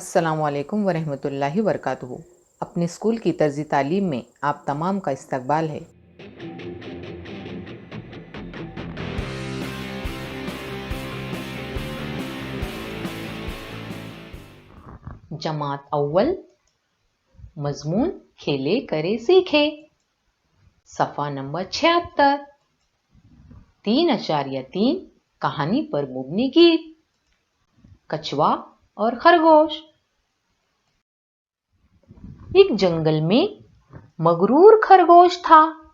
अस्सलामुअलैकुम वरहमतुल्लाहि वबरकातुहू। अपने स्कूल की तर्ज़ी तालीम में आप तमाम का इस्तकबाल है। जमात अव्वल, मज़मून खेले करे सीखे, सफ़ा नंबर 76। 3.3 कहानी पर मुबनी गीत। कछुआ और खरगोश। एक जंगल में मगरूर खरगोश था।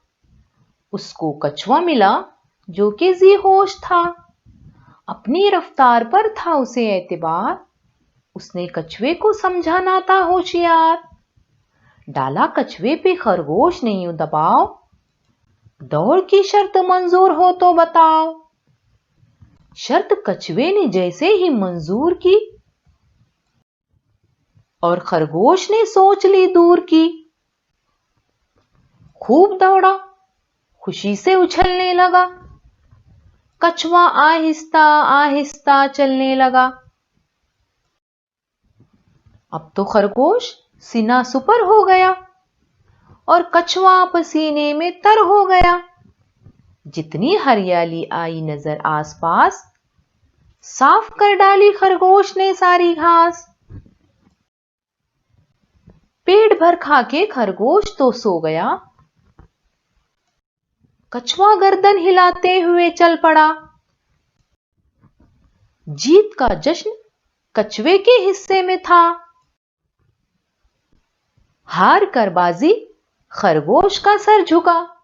उसको कछुआ मिला जो कि ज़ी-होश था। अपनी रफ्तार पर था उसे एतबार, उसने कछुए को समझा ना था होशियार। डाला कछुए पे खरगोश ने यूं दबाव, दौड़ की शर्त मंजूर हो तो बताओ। शर्त कछुए ने जैसे ही मंजूर की, और खरगोश ने सोच ली दूर की। खूब दौड़ा, खुशी से उछलने लगा, कछुआ आहिस्ता आहिस्ता चलने लगा। अब तो खरगोश सीना सुपर हो गया और कछुआ पसीने में तर हो गया। जितनी हरियाली आई नजर आसपास, साफ कर डाली खरगोश ने सारी घास। पेट भर खा के खरगोश तो सो गया, कछुआ गर्दन हिलाते हुए चल पड़ा। जीत का जश्न कछुए के हिस्से में था, हार कर बाजी खरगोश का सर झुका।